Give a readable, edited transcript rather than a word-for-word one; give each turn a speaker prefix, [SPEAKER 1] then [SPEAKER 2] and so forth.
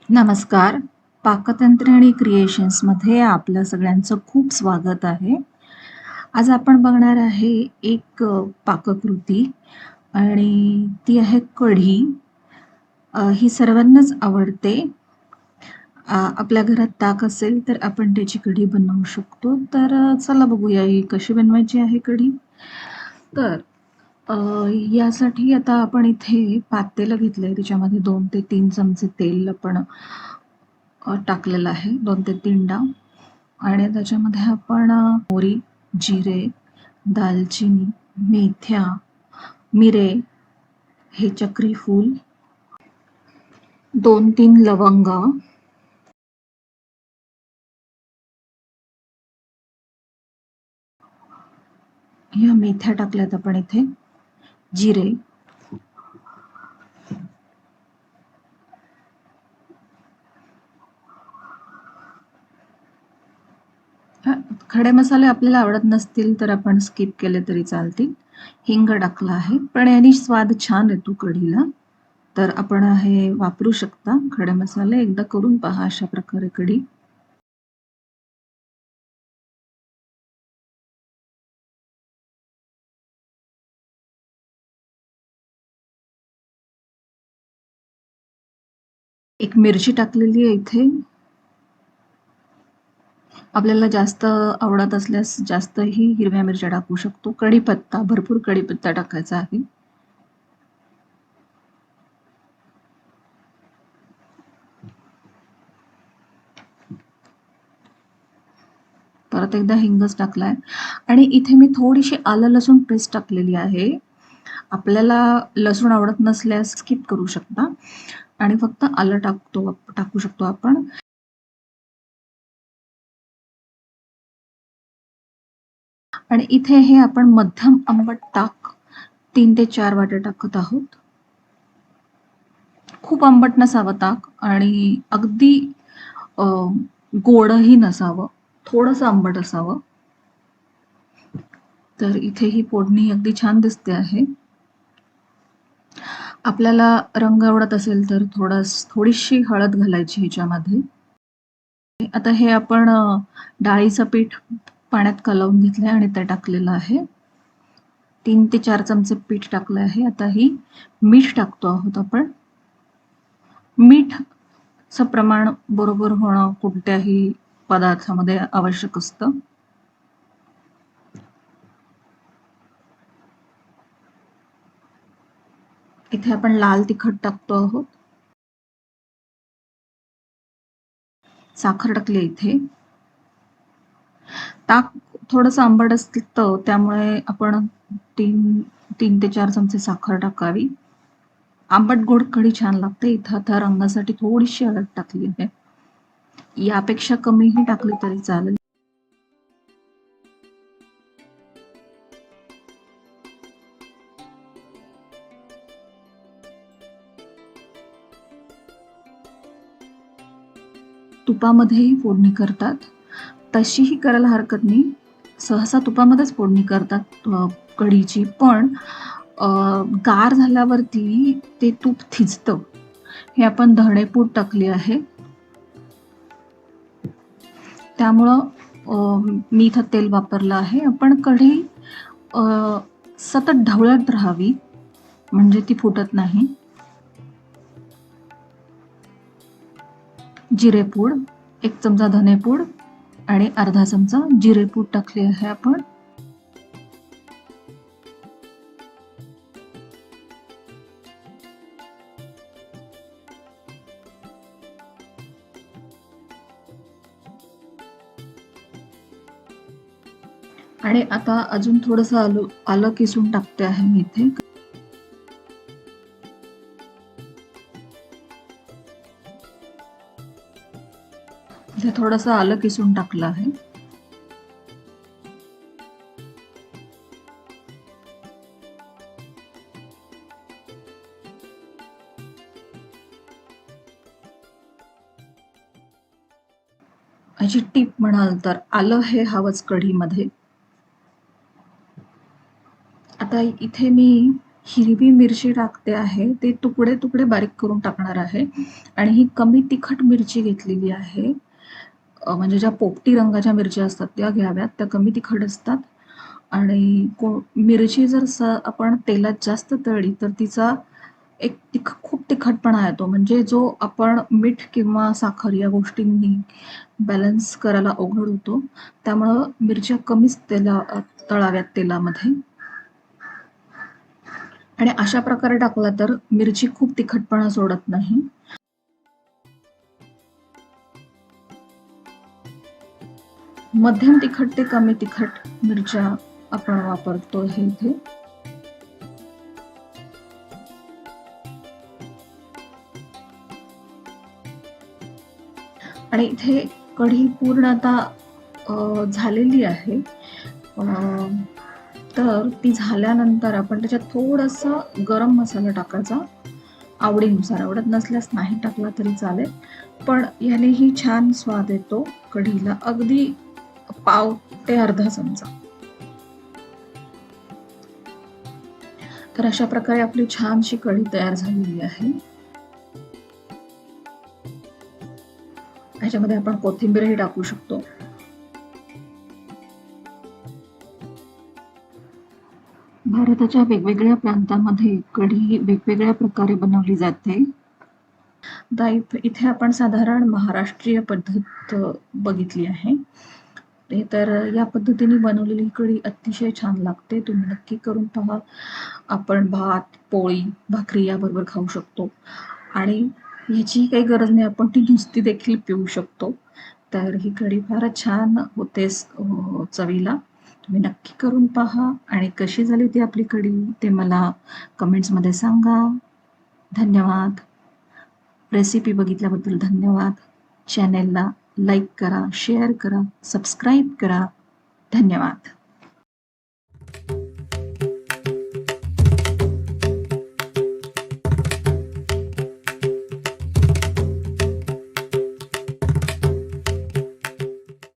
[SPEAKER 1] नमस्कार. पाकतंत्र आणि क्रिएशन्समध्ये आपलं सगळ्यांचं खूप स्वागत आहे. आज आपण बघणार आहे एक पाककृती आणि ती आहे कढी. ही सर्वांनाच आवडते. आपल्या घरात ताक असेल तर आपण त्याची कढी बनवू शकतो. तर चला बघूया ही कशी बनवायची आहे कढी. तर अ, यासाठी आता आपण इथे पातेलं घेतलंय. त्याच्यामध्ये 2 ते 3 चमचे तेल आपण टाकलेलं आहे. 2 ते 3 डाव आणि त्याच्यामध्ये आपण मोहरी, जिरे, दालचिनी, मेथ्या, मिरे, हे चक्री फूल, 2-3 लवंगा, ह्या मेथ्या टाकल्यात आपण इथे, जिरे, खडे मसाले आपल्याला आवडत नसतील तर आपण स्किप केले तरी चालतील. हिंग टाकला आहे, पण याने स्वाद छान येतो कढीला. तर आपण हे वापरू शकता खडे मसाले. एकदा करून पहा अशा प्रकारे कढी. एक मिरची टाकलेली आहे इथे. आपल्याला जास्त आवडत असल्यास जास्तही हिरव्या मिरच्या टाकू शकतो. कढीपत्ता, भरपूर कढीपत्ता टाकायचा आहे. परत एकदा हिंगच टाकलाय आणि इथे मी थोडीशी आलं लसूण पेस्ट टाकलेली आहे. आपल्याला लसूण आवडत नसल्यास स्किप करू शकता आणि फक्त आलं टाकू शकतो आपण. आणि इथे हे आपण मध्यम आंबट ताक 3 ते 4 वाटे टाकत आहोत. खूप आंबट नसावं ताक आणि अगदी अ, गोडही नसावं, थोडंसं आंबट असावं. तर इथे ही फोडणी अगदी छान दिसते आहे. आपल्याला रंग आवडत असेल तर थोडीशी हळद घालायची ह्याच्यामध्ये. आता हे आपण डाळीचं पीठ पाण्यात कालवून घेतलंय आणि ते टाकलेलं आहे. 3 ते 4 चमचे पीठ टाकलं आहे. आता ही मीठ टाकतो आहोत आपण. मीठचं प्रमाण बरोबर होणं कोणत्याही पदार्थामध्ये आवश्यक असतं. इथे आपण लाल तिखट टाकतो आहोत. साखर टाकली इथे. ताक थोडंसं आंबट असतं त्यामुळे आपण 3 ते 4 चमचे साखर टाकावी. आंबट गोड कढी छान लागते. इथं आता रंगासाठी थोडीशी हळद टाकली आहे. यापेक्षा कमीही टाकली तरी चालेल. तुपामध्येही फोडणी करतात. तशीही करायला हरकत नाही. सहसा तुपामध्येच फोडणी करतात कढीची. पण गार झाल्यावरती ते तूप थिजतं. हे आपण धणेपूड टाकली आहे. त्यामुळं मी इथं तेल वापरलं आहे. आपण कढी अ, सतत ढवळत राहावी म्हणजे ती फुटत नाही. जिरेपूड, 1 चमचा धनेपूड आणि अर्धा चमचा जिरेपूड टाकली आहे आपण. आणि आता अजून थोडंसं आलं किसून टाकते आहे मी इथे. इथे थोडंसं आलं किसून टाकलं आहे. ह्याची टीप म्हणाल तर आलं हे हवंच कढीमध्ये. आता इथे मी हिरवी मिरची टाकते आहे, ते तुकडे-तुकडे बारीक करून टाकणार आहे आणि ही कमी तिखट मिरची घेतलेली आहे. म्हणजे ज्या पोपटी रंगाच्या मिरच्या असतात त्या घ्याव्यात, त्या कमी तिखट असतात आणि मिरची जर आपण तेलात जास्त तळली तर तिचा एक खूप तिखटपणा येतो. म्हणजे जो आपण मीठ किंवा साखर या गोष्टींनी बॅलन्स करायला अवघड होतो. त्यामुळं मिरच्या कमीच तळाव्यात तेलामध्ये. आणि अशा प्रकारे टाकला तर मिरची खूप तिखटपणा सोडत नाही. मध्यम तिखट ते कमी तिखट मिरच्या आपण वापरतो हे इथे. आणि इथे कढी पूर्ण आता झालेली आहे. तर ती झाल्यानंतर आपण त्याच्यात थोडंसं गरम मसाला टाकायचा आवडीनुसार. आवडत नसल्यास नाही टाकला तरी चालेल, पण यानेही छान स्वाद येतो कढीला. अगदी पाव ते अर्धा चमचा. तर अशा प्रकारे आपली छानशी कढी तयार झालेली आहे. ह्याच्यामध्ये आपण कोथिंबीरही टाकू शकतो. भारताच्या वेगवेगळ्या प्रांतामध्ये कढी वेगवेगळ्या प्रकारे बनवली जाते. इथे आपण साधारण महाराष्ट्रीय पद्धत बघितली आहे. ते तर या पद्धतीने बनवलेली कढी अतिशय छान लागते. तुम्ही नक्की करून पहा. आपण भात, पोळी, भाकरी याबरोबर खाऊ शकतो आणि ह्याची काही गरज नाही, आपण ती नुसती देखील पिऊ शकतो. तर ही कढी फारच छान होते चवीला. तुम्ही नक्की करून पहा आणि कशी झाली होती आपली कढी ते मला कमेंट्समध्ये सांगा. धन्यवाद. रेसिपी बघितल्याबद्दल धन्यवाद. चॅनेलला लाईक करा, शेअर करा, सबस्क्राईब करा. धन्यवाद.